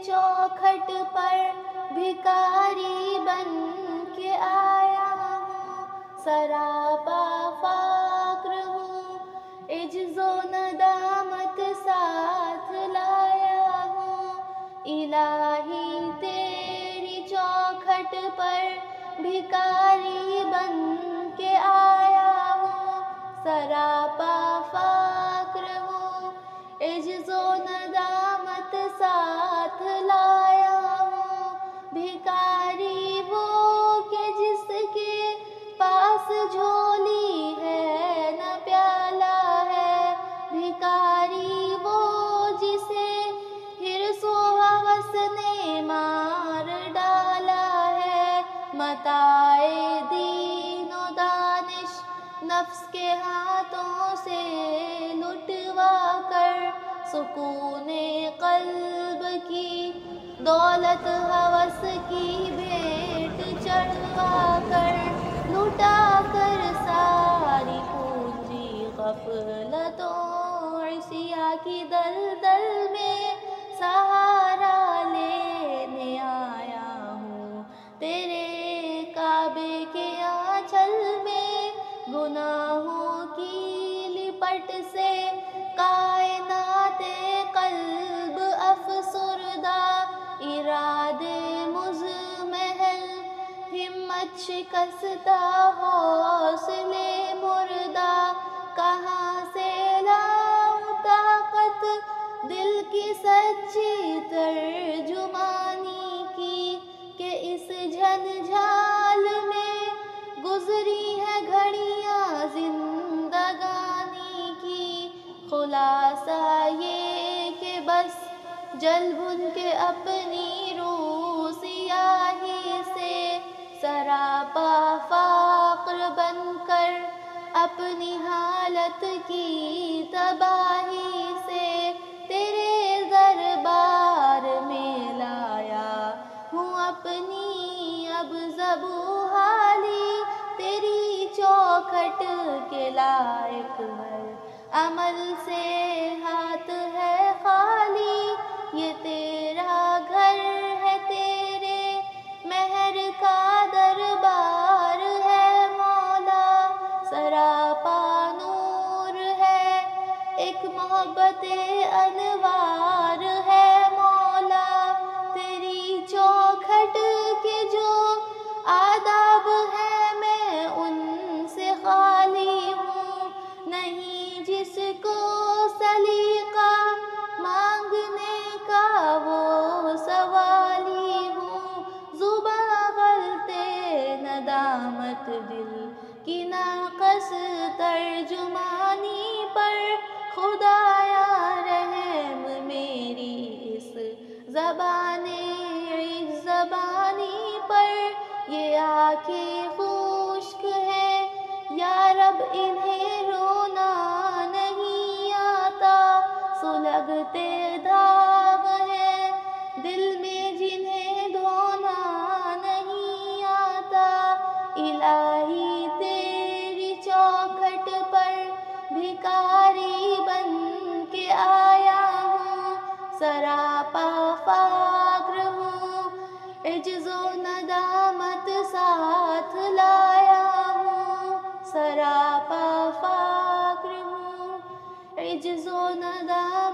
چوکھٹ پر بھکاری بن کے آیا ہوں، سراپا فقر ہوں، عجز و ندامت ساتھ لایا ہوں، الہی تیری چوکھٹ پر بھکاری بن کے آیا ہوں، سراپا فقر ہوں، عجز و ندامت ساتھ لایا ہوں، بھکاری وہ کہ جس کے پاس جھولی ہے نہ پیالہ ہے، بھکاری وہ جسے حرص و ہوس نے مار ڈالا ہے، متاع دین و دانش نفس کے ہاتھوں سے لٹوا کر، سکون قلب کی دولت ہوس کی بھیٹ چڑھوا کر، لٹا کر ساری پونجی غفلت و عصیاں کی دلدل میں سہارا لینے آیا ہوں، تیرے کعبے کے آنچل میں گناہوں کی لپٹ سے کائنات قلب افسردہ، ارادے مزمحل ہمت شکستہ، حوصلے مردہ، کہاں سے لاؤں طاقت دل کی سچی ترجمانی کی، کہ اس جھنجھال میں گزری ہے گھڑیاں زندگانی کی، خلاصہ یہ کہ بس جل بھن کے اپنی روح سیاہی سے، سراپا فقر بن کر اپنی حالت کی تباہی سے، تیرے دربار میں لایا ہوں اپنی اب ذبح حالی، تیری چوکھٹ کے لائق ہر عمل سے ہاتھ ہے خالی، یہ تیرا گھر ہے، تیرے مہر کا دربار ہے مولا، سراپا نور ہے، ایک محبت انوار ہے مولا، تیری چوکھٹ کے جو آداب ہیں میں ان سے خالی ہوں، نہیں جس کو سلیقہ مانگنے کا وہ سوالی ہوں، زباں غلطے ندامت دل کی ناقص ترجمانی پر، خدایا رحم میری اس زبان عجز زبانی پر، یہ آنکھیں خشک ہیں یا رب انہیں رونا نہیں آتا، سلگتے داغ ہیں دل میں جنہیں دھونا نہیں آتا، الہی تیری چوکھٹ پر بھکاری بن کے آیا ہوں، سراپا فقر ہوں، عجز و ندامت ساتھ لایا ہوں، سراپا فقر ہوں، عجز و ندامت